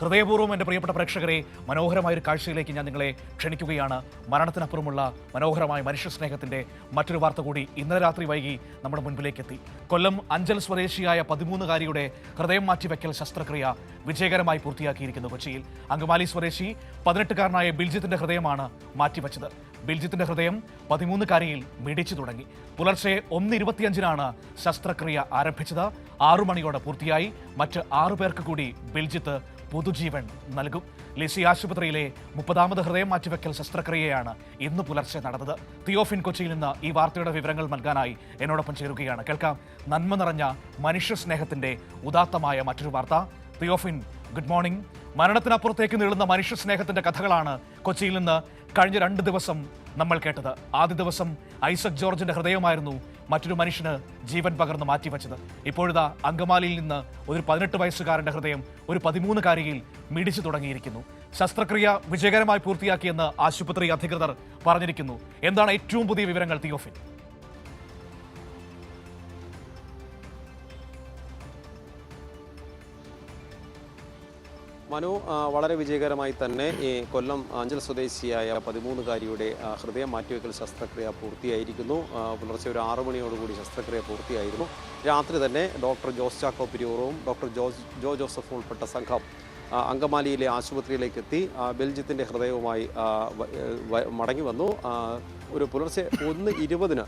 ഹൃദയപൂർവ്വം എൻ്റെ പ്രിയപ്പെട്ട പ്രേക്ഷകരെ മനോഹരമായ ഒരു കാഴ്ചയിലേക്ക് ഞാൻ നിങ്ങളെ ക്ഷണിക്കുകയാണ്. മരണത്തിനപ്പുറമുള്ള മനോഹരമായ മനുഷ്യസ്നേഹത്തിൻ്റെ മറ്റൊരു വാർത്ത കൂടി ഇന്നലെ രാത്രി വൈകി നമ്മുടെ മുൻപിലേക്ക് എത്തി. കൊല്ലം അഞ്ചൽ സ്വദേശിയായ 13-കാരിയുടെ ഹൃദയം മാറ്റിവെക്കൽ ശസ്ത്രക്രിയ വിജയകരമായി പൂർത്തിയാക്കിയിരിക്കുന്നു കൊച്ചിയിൽ. അങ്കമാലി സ്വദേശി 18-കാരനായ ബിൽജിത്തിന്റെ ഹൃദയമാണ് മാറ്റിവെച്ചത്. ബിൽജിത്തിന്റെ ഹൃദയം 13-കാരിയിൽ മിടിച്ചു തുടങ്ങി. പുലർച്ചെ 1:25-നാണ് ശസ്ത്രക്രിയ ആരംഭിച്ചത്. 6 മണിയോടെ പൂർത്തിയായി. മറ്റ് 6 പേർക്ക് കൂടി ബിൽജിത്ത് പുതുജീവൻ നൽകും. ലിസി ആശുപത്രിയിലെ 30ാമത് ഹൃദയം മാറ്റിവെക്കൽ ശസ്ത്രക്രിയയാണ് ഇന്ന് പുലർച്ചെ നടന്നത്. തിയോഫിൻ കൊച്ചിയിൽ നിന്ന് ഈ വാർത്തയുടെ വിവരങ്ങൾ നൽകാനായി എന്നോടൊപ്പം ചേരുകയാണ്. കേൾക്കാം നന്മ നിറഞ്ഞ മനുഷ്യ സ്നേഹത്തിന്റെ ഉദാത്തമായ മറ്റൊരു വാർത്ത. Theophin, good morning. മരണത്തിനപ്പുറത്തേക്ക് നീളുന്ന മനുഷ്യ സ്നേഹത്തിന്റെ കഥകളാണ് കൊച്ചിയിൽ നിന്ന് കഴിഞ്ഞ 2 ദിവസം നമ്മൾ കേട്ടത്. ആദ്യ ദിവസം ഐസക് ജോർജിന്റെ ഹൃദയമായിരുന്നു മറ്റൊരു മനുഷ്യന് ജീവൻ പകർന്ന് മാറ്റിവെച്ചത്. ഇപ്പോഴിതാ അങ്കമാലിയിൽ നിന്ന് ഒരു 18 വയസ്സുകാരന്റെ ഹൃദയം ഒരു 13-കാരിയിൽ മിടിച്ചു തുടങ്ങിയിരിക്കുന്നു. ശസ്ത്രക്രിയ വിജയകരമായി പൂർത്തിയാക്കിയെന്ന് ആശുപത്രി അധികൃതർ പറഞ്ഞിരിക്കുന്നു. എന്താണ് ഏറ്റവും പുതിയ വിവരങ്ങൾ, തിയോഫിൻ? മനു, വളരെ വിജയകരമായി തന്നെ ഈ കൊല്ലം അഞ്ചൽ സ്വദേശിയായ 13-കാരിയുടെ ഹൃദയം മാറ്റിവെക്കൽ ശസ്ത്രക്രിയ പൂർത്തിയായിരിക്കുന്നു. പുലർച്ചെ ഒരു 6 മണിയോടുകൂടി ശസ്ത്രക്രിയ പൂർത്തിയായിരുന്നു. രാത്രി തന്നെ ഡോക്ടർ ജോസ് ചാക്കോ പിരിയൂറും ഡോക്ടർ ജോ ജോസഫും ഉൾപ്പെട്ട സംഘം അങ്കമാലിയിലെ ആശുപത്രിയിലേക്ക് എത്തി ബിൽജിത്തിൻ്റെ ഹൃദയവുമായി മടങ്ങി വന്നു. ഒരു പുലർച്ചെ 1:20-ന്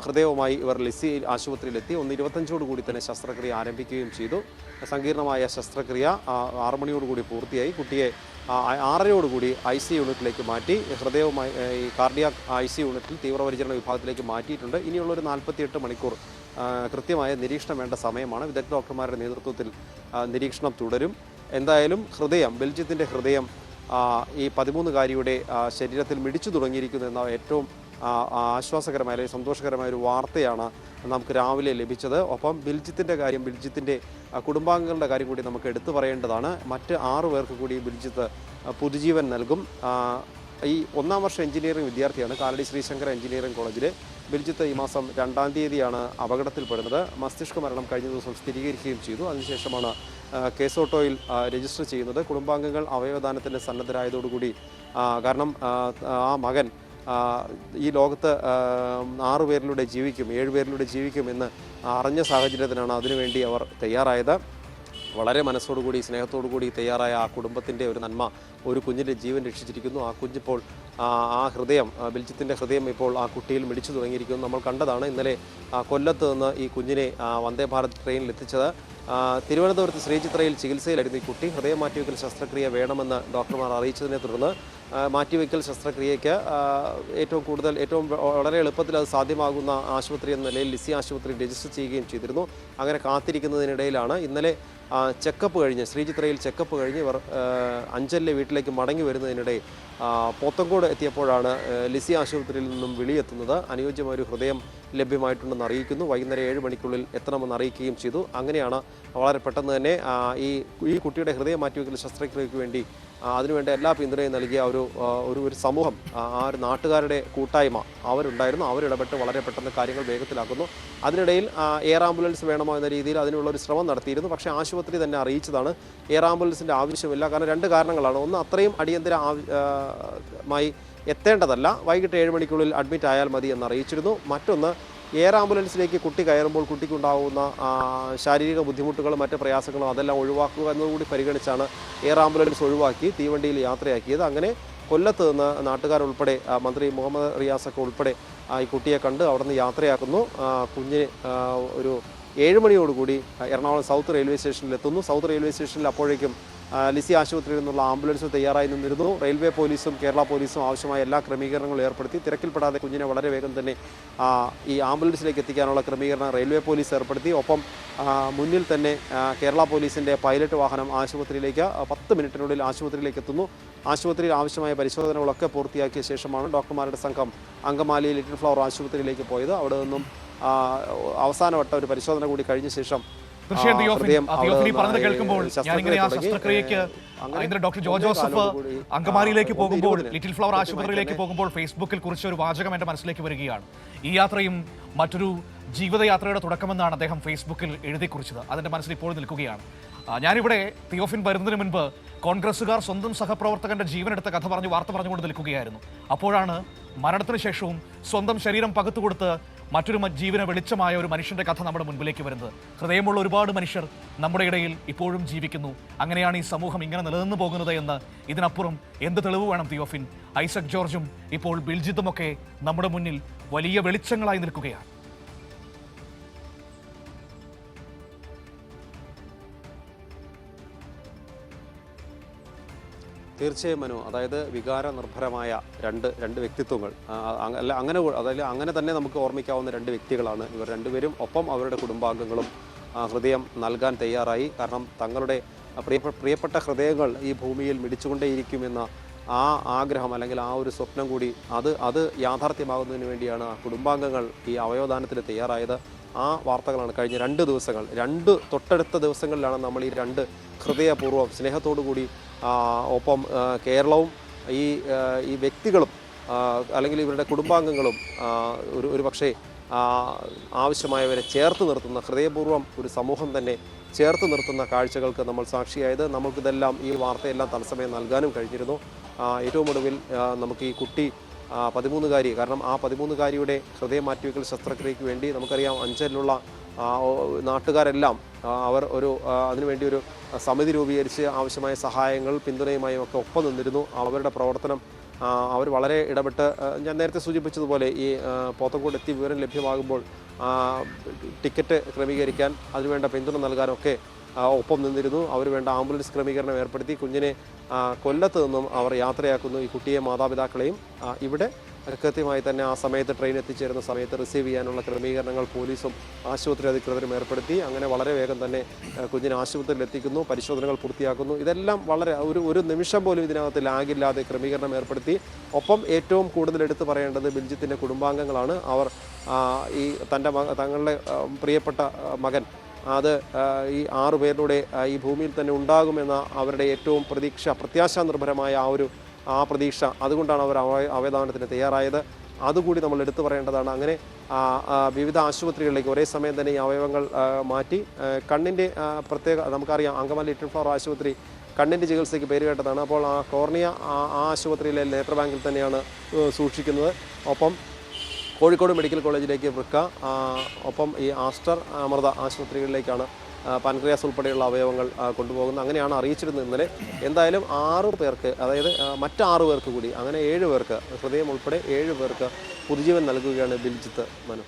ഹൃദയവുമായി ഇവർ ലിസി ആശുപത്രിയിലെത്തി. 1:25 തന്നെ ശസ്ത്രക്രിയ ആരംഭിക്കുകയും ചെയ്തു. സങ്കീർണമായ ശസ്ത്രക്രിയ 6 മണിയോടുകൂടി പൂർത്തിയായി. കുട്ടിയെ 6:30 IC യൂണിറ്റിലേക്ക് മാറ്റി. ഹൃദയവുമായി ഈ കാർഡിയാക് IC യൂണിറ്റിൽ തീവ്രപരിചരണ വിഭാഗത്തിലേക്ക് മാറ്റിയിട്ടുണ്ട്. ഇനിയുള്ളൊരു 48 മണിക്കൂർ കൃത്യമായ നിരീക്ഷണം വേണ്ട സമയമാണ്. വിദഗ്ധ ഡോക്ടർമാരുടെ നേതൃത്വത്തിൽ നിരീക്ഷണം തുടരും. എന്തായാലും ബിൽജിത്തിൻ്റെ ഹൃദയം ഈ 13-കാരിയുടെ ശരീരത്തിൽ മിടിച്ചു തുടങ്ങിയിരിക്കുന്നു എന്ന ഏറ്റവും ആശ്വാസകരമായ അല്ലെങ്കിൽ സന്തോഷകരമായ ഒരു വാർത്തയാണ് നമുക്ക് രാവിലെ ലഭിച്ചത്. ഒപ്പം ബിൽജിത്തിൻ്റെ കുടുംബാംഗങ്ങളുടെ കാര്യം കൂടി നമുക്ക് എടുത്തു പറയേണ്ടതാണ്. മറ്റ് 6 പേർക്ക് കൂടി ബിൽജിത്ത് പുതുജീവൻ നൽകും. ഈ 1ാം വർഷ എഞ്ചിനീയറിംഗ് വിദ്യാർത്ഥിയാണ്. കാലടി ശ്രീശങ്കര എഞ്ചിനീയറിംഗ് കോളേജിലെ ബിൽജിത്ത് ഈ മാസം 2-ാം തീയതിയാണ് അപകടത്തിൽപ്പെടുന്നത്. മസ്തിഷ്ക മരണം കഴിഞ്ഞ ദിവസം സ്ഥിരീകരിക്കുകയും ചെയ്തു. അതിനുശേഷമാണ് കേസ് ഓട്ടോയിൽ രജിസ്റ്റർ ചെയ്യുന്നത്. കുടുംബാംഗങ്ങൾ അവയവദാനത്തിന് സന്നദ്ധരായതോടുകൂടി കാരണം ആ മകൻ ഈ ലോകത്ത് 6 പേരിലൂടെ ജീവിക്കും, 7 പേരിലൂടെ ജീവിക്കുമെന്ന് അറിഞ്ഞ സാഹചര്യത്തിലാണ് അതിനുവേണ്ടി അവർ തയ്യാറായത്. വളരെ മനസ്സോടുകൂടി സ്നേഹത്തോടുകൂടി തയ്യാറായ ആ കുടുംബത്തിൻ്റെ ഒരു നന്മ ഒരു കുഞ്ഞിൻ്റെ ജീവൻ രക്ഷിച്ചിരിക്കുന്നു. ആ കുഞ്ഞിപ്പോൾ ആ ഹൃദയം, ബിൽജിത്തിൻ്റെ ഹൃദയം ഇപ്പോൾ ആ കുട്ടിയിൽ മിടിച്ചു തുടങ്ങിയിരിക്കുന്നു. നമ്മൾ കണ്ടതാണ് ഇന്നലെ കൊല്ലത്ത് നിന്ന് ഈ കുഞ്ഞിനെ വന്ദേ ഭാരത് ട്രെയിനിൽ എത്തിച്ചത്. തിരുവനന്തപുരത്ത് ശ്രീചിത്രയിൽ ചികിത്സയിലായിരുന്നു ഈ കുട്ടി. ഹൃദയം മാറ്റിവെക്കൽ ശസ്ത്രക്രിയ വേണമെന്ന് ഡോക്ടർമാർ അറിയിച്ചതിനെ തുടർന്ന് മാറ്റിവെക്കൽ ശസ്ത്രക്രിയയ്ക്ക് ഏറ്റവും വളരെ എളുപ്പത്തിൽ അത് സാധ്യമാകുന്ന ആശുപത്രി എന്ന നിലയിൽ ലിസി ആശുപത്രി രജിസ്റ്റർ ചെയ്യുകയും ചെയ്തിരുന്നു. അങ്ങനെ കാത്തിരിക്കുന്നതിനിടയിലാണ് ഇന്നലെ ശ്രീചിത്രയിൽ ചെക്കപ്പ് കഴിഞ്ഞ് ഇവർ അഞ്ചലിലെ വീട്ടിലേക്ക് മടങ്ങി വരുന്നതിനിടെ പോത്തങ്കോട് എത്തിയപ്പോഴാണ് ലിസി ആശുപത്രിയിൽ നിന്നും വിളിയെത്തുന്നത്. അനുയോജ്യമായ ഒരു ഹൃദയം ലഭ്യമായിട്ടുണ്ടെന്ന് അറിയിക്കുന്നു. വൈകുന്നേരം 7 മണിക്കുള്ളിൽ എത്തണമെന്ന് അറിയിക്കുകയും ചെയ്തു. അങ്ങനെയാണ് വളരെ പെട്ടെന്ന് തന്നെ ഈ കുട്ടിയുടെ ഹൃദയം മാറ്റിവെക്കൽ ശസ്ത്രക്രിയയ്ക്ക് വേണ്ടി അതിനുവേണ്ട എല്ലാ പിന്തുണയും നൽകിയ ഒരു സമൂഹം, ആ ഒരു നാട്ടുകാരുടെ കൂട്ടായ്മ അവരുണ്ടായിരുന്നു. അവരിടപെട്ട് വളരെ പെട്ടെന്ന് കാര്യങ്ങൾ വേഗത്തിലാക്കുന്നു. അതിനിടയിൽ എയർ ആംബുലൻസ് വേണമോ എന്ന രീതിയിൽ അതിനുള്ളൊരു ശ്രമം നടത്തിയിരുന്നു. പക്ഷേ ആശുപത്രി തന്നെ അറിയിച്ചതാണ് എയർ ആംബുലൻസിൻ്റെ ആവശ്യമില്ല. കാരണം 2 കാരണങ്ങളാണ്. ഒന്ന്, അത്രയും അടിയന്തരമായി എത്തേണ്ടതല്ല, വൈകിട്ട് 7 മണിക്കുള്ളിൽ അഡ്മിറ്റ് ആയാൽ മതി എന്ന് അറിയിച്ചിരുന്നു. മറ്റൊന്ന്, എയർ ആംബുലൻസിലേക്ക് കുട്ടി കയറുമ്പോൾ കുട്ടിക്കുണ്ടാകുന്ന ശാരീരിക ബുദ്ധിമുട്ടുകളും മറ്റ് പ്രയാസങ്ങളും അതെല്ലാം ഒഴിവാക്കുക എന്നതുകൂടി പരിഗണിച്ചാണ് എയർ ആംബുലൻസ് ഒഴിവാക്കി തീവണ്ടിയിൽ യാത്രയാക്കിയത്. അങ്ങനെ കൊല്ലത്ത് നിന്ന് നാട്ടുകാരുൾപ്പെടെ മന്ത്രി മുഹമ്മദ് റിയാസൊക്കെ ഉൾപ്പെടെ ഈ കുട്ടിയെ കണ്ട് അവിടെ നിന്ന് യാത്രയാക്കുന്നു. കുഞ്ഞിന് ഒരു 7 മണിയോടുകൂടി എറണാകുളം സൗത്ത് റെയിൽവേ സ്റ്റേഷനിൽ എത്തുന്നു. സൗത്ത് റെയിൽവേ സ്റ്റേഷനിൽ അപ്പോഴേക്കും ലിസി ആശുപത്രിയിൽ നിന്നുള്ള ആംബുലൻസ് തയ്യാറായി നിന്നിരുന്നു. റെയിൽവേ പോലീസും കേരള പോലീസും ആവശ്യമായ എല്ലാ ക്രമീകരണങ്ങളും ഏർപ്പെടുത്തി തിരക്കിൽപ്പെടാതെ കുഞ്ഞിനെ വളരെ വേഗം തന്നെ ഈ ആംബുലൻസിലേക്ക് എത്തിക്കാനുള്ള ക്രമീകരണം റെയിൽവേ പോലീസ് ഏർപ്പെടുത്തി. ഒപ്പം മുന്നിൽ തന്നെ കേരള പോലീസിൻ്റെ പൈലറ്റ് വാഹനം ആശുപത്രിയിലേക്ക് 10 മിനിറ്റിനുള്ളിൽ ആശുപത്രിയിലേക്ക് എത്തുന്നു. ആശുപത്രിയിൽ ആവശ്യമായ പരിശോധനകളൊക്കെ പൂർത്തിയാക്കിയ ശേഷമാണ് ഡോക്ടർമാരുടെ സംഘം അങ്കമാലി ലിറ്റിൽ ഫ്ലവർ ആശുപത്രിയിലേക്ക് പോയത്. അവിടെ നിന്നും അവസാനവട്ട ഒരു പരിശോധന കൂടി കഴിഞ്ഞ ശേഷം തീർച്ചയായും ഹൃദയം തിയോഫിനി പറഞ്ഞത് കേൾക്കുമ്പോൾ ഞാനിങ്ങനെ ആ ശസ്ത്രക്രിയയ്ക്ക് ഇന്നലെ ഡോക്ടർ ജോ ജോസഫ് അങ്കമാലിയിലേക്ക് പോകുമ്പോൾ ലിറ്റിൽ ഫ്ലവർ ആശുപത്രിയിലേക്ക് പോകുമ്പോൾ ഫേസ്ബുക്കിൽ കുറിച്ച ഒരു വാചകം എൻ്റെ മനസ്സിലേക്ക് വരികയാണ്. ഈ യാത്രയും മറ്റൊരു ജീവിതയാത്രയുടെ തുടക്കമെന്നാണ് അദ്ദേഹം ഫേസ്ബുക്കിൽ എഴുതി കുറിച്ചത്. അതെൻ്റെ മനസ്സിൽ ഇപ്പോൾ നിൽക്കുകയാണ്. ഞാനിവിടെ തിയോഫിൻ വരുന്നതിന് മുൻപ് കോൺഗ്രസ്സുകാർ സ്വന്തം സഹപ്രവർത്തകന്റെ ജീവനെടുത്ത കഥ പറഞ്ഞ് വാർത്ത പറഞ്ഞുകൊണ്ട് നിൽക്കുകയായിരുന്നു. അപ്പോഴാണ് മരണത്തിന് ശേഷവും സ്വന്തം ശരീരം പകുത്തുകൊടുത്ത് മറ്റൊരു ജീവന വെളിച്ചമായ ഒരു മനുഷ്യന്റെ കഥ നമ്മുടെ മുൻപിലേക്ക് വരുന്നത്. ഹൃദയമുള്ള ഒരുപാട് മനുഷ്യർ നമ്മുടെ ഇടയിൽ ഇപ്പോഴും ജീവിക്കുന്നു. അങ്ങനെയാണ് ഈ സമൂഹം ഇങ്ങനെ നിലനിന്ന് പോകുന്നത് എന്ന് ഇതിനപ്പുറം എന്ത് തെളിവ് വേണം തിയോഫിൻ? ഐസക് ജോർജും ഇപ്പോൾ ബിൽജിത്തുമൊക്കെ നമ്മുടെ മുന്നിൽ വലിയ വെളിച്ചങ്ങളായി നിൽക്കുകയാണ്. തീർച്ചയായും മനു, അതായത് വികാര നിർഭരമായ രണ്ട് വ്യക്തിത്വങ്ങൾ, അങ്ങനെ തന്നെ നമുക്ക് ഓർമ്മിക്കാവുന്ന രണ്ട് വ്യക്തികളാണ് ഇവർ രണ്ടുപേരും. ഒപ്പം അവരുടെ കുടുംബാംഗങ്ങളും ഹൃദയം നൽകാൻ തയ്യാറായി. കാരണം തങ്ങളുടെ പ്രിയപ്പെട്ട ഹൃദയങ്ങൾ ഈ ഭൂമിയിൽ മിടിച്ചുകൊണ്ടേയിരിക്കുമെന്ന ആ ആഗ്രഹം അല്ലെങ്കിൽ ആ ഒരു സ്വപ്നം കൂടി അത് യാഥാർത്ഥ്യമാകുന്നതിന് വേണ്ടിയാണ് ആ കുടുംബാംഗങ്ങൾ ഈ അവയവദാനത്തിന് തയ്യാറായത്. ആ വാർത്തകളാണ് കഴിഞ്ഞ 2 ദിവസങ്ങൾ, 2 തൊട്ടടുത്ത ദിവസങ്ങളിലാണ് നമ്മൾ ഈ 2 ഹൃദയപൂർവ്വം സ്നേഹത്തോടു കൂടി ഒപ്പം കേരളവും ഈ വ്യക്തികളും അല്ലെങ്കിൽ ഇവരുടെ കുടുംബാംഗങ്ങളും ഒരു പക്ഷേ ആവശ്യമായവരെ ചേർത്ത് നിർത്തുന്ന, ഹൃദയപൂർവ്വം ഒരു സമൂഹം തന്നെ ചേർത്ത് നിർത്തുന്ന കാഴ്ചകൾക്ക് നമ്മൾ സാക്ഷിയായത്. നമുക്കിതെല്ലാം ഈ വാർത്തയെല്ലാം തത്സമയം നൽകാനും കഴിഞ്ഞിരുന്നു. ഏറ്റവും ഒടുവിൽ നമുക്ക് ഈ കുട്ടി 13-കാരി, കാരണം ആ 13-കാരിയുടെ ഹൃദയം മാറ്റിവെക്കൽ ശസ്ത്രക്രിയയ്ക്ക് വേണ്ടി നമുക്കറിയാം അഞ്ചലിലുള്ള നാട്ടുകാരെല്ലാം അവർ അതിനുവേണ്ടി ഒരു സമിതി രൂപീകരിച്ച് ആവശ്യമായ സഹായങ്ങൾ പിന്തുണയുമായും ഒക്കെ ഒപ്പം നിന്നിരുന്നു. അവരുടെ പ്രവർത്തനം അവർ വളരെ ഇടപെട്ട്, ഞാൻ നേരത്തെ സൂചിപ്പിച്ചതുപോലെ ഈ പോത്തങ്കോട് എത്തി വിവരം ലഭ്യമാകുമ്പോൾ ടിക്കറ്റ് ക്രമീകരിക്കാൻ അതിനുവേണ്ട പിന്തുണ നൽകാനൊക്കെ ഒപ്പം നിന്നിരുന്നു. അവർ വേണ്ട ആംബുലൻസ് ക്രമീകരണം ഏർപ്പെടുത്തി കുഞ്ഞിനെ കൊല്ലത്ത് നിന്നും അവർ യാത്രയാക്കുന്നു. ഈ കുട്ടിയെ മാതാപിതാക്കളെയും ഇവിടെ കൃത്യമായി തന്നെ ആ സമയത്ത് ട്രെയിൻ എത്തിച്ചേരുന്ന സമയത്ത് റിസീവ് ചെയ്യാനുള്ള ക്രമീകരണങ്ങൾ പോലീസും ആശുപത്രി അധികൃതരും ഏർപ്പെടുത്തി. അങ്ങനെ വളരെ വേഗം തന്നെ കുഞ്ഞിനെ ആശുപത്രിയിൽ എത്തിക്കുന്നു, പരിശോധനകൾ പൂർത്തിയാക്കുന്നു. ഇതെല്ലാം വളരെ ഒരു നിമിഷം പോലും ഇതിനകത്ത് ലാഗില്ലാതെ ക്രമീകരണം ഏർപ്പെടുത്തി. ഒപ്പം ഏറ്റവും കൂടുതൽ എടുത്തു പറയേണ്ടത് ബിൽജിത്തിൻ്റെ കുടുംബാംഗങ്ങളാണ്. അവർ തങ്ങളുടെ പ്രിയപ്പെട്ട മകൻ ഈ 6 പേരുടെ ഈ ഭൂമിയിൽ തന്നെ ഉണ്ടാകുമെന്ന അവരുടെ ഏറ്റവും പ്രത്യാശാ നിർഭരമായ ആ പ്രതീക്ഷ, അതുകൊണ്ടാണ് അവർ അവയവദാനത്തിന് തയ്യാറായത്. അതുകൂടി നമ്മൾ എടുത്തു പറയേണ്ടതാണ്. അങ്ങനെ വിവിധ ആശുപത്രികളിലേക്ക് ഒരേ സമയം തന്നെ ഈ അവയവങ്ങൾ മാറ്റി. കണ്ണിൻ്റെ നമുക്കറിയാം അങ്കമാലി ലിറ്റിൽ ഫ്ലവർ ആശുപത്രി കണ്ണിൻ്റെ ചികിത്സയ്ക്ക് പേരുകേട്ടതാണ്. അപ്പോൾ ആ കോർണിയ ആ ആശുപത്രിയിലെ നേത്ര ബാങ്കിൽ തന്നെയാണ് സൂക്ഷിക്കുന്നത്. ഒപ്പം കോഴിക്കോട് മെഡിക്കൽ കോളേജിലേക്ക് വൃക്ക, ഒപ്പം ഈ ആസ്റ്റർ അമൃത ആശുപത്രികളിലേക്കാണ് പാൻക്രിയാസ് ഉൾപ്പെടെയുള്ള അവയവങ്ങൾ കൊണ്ടുപോകുന്നത്. അങ്ങനെയാണ് അറിയിച്ചിരുന്നത് ഇന്നലെ. എന്തായാലും 6 പേർക്ക്, അതായത് മറ്റ് 6 പേർക്ക് കൂടി, അങ്ങനെ 7 പേർക്ക്, ഹൃദയം ഉൾപ്പെടെ 7 പേർക്ക് പുതുജീവൻ നൽകുകയാണ് ബിൽജിത്ത് മനു.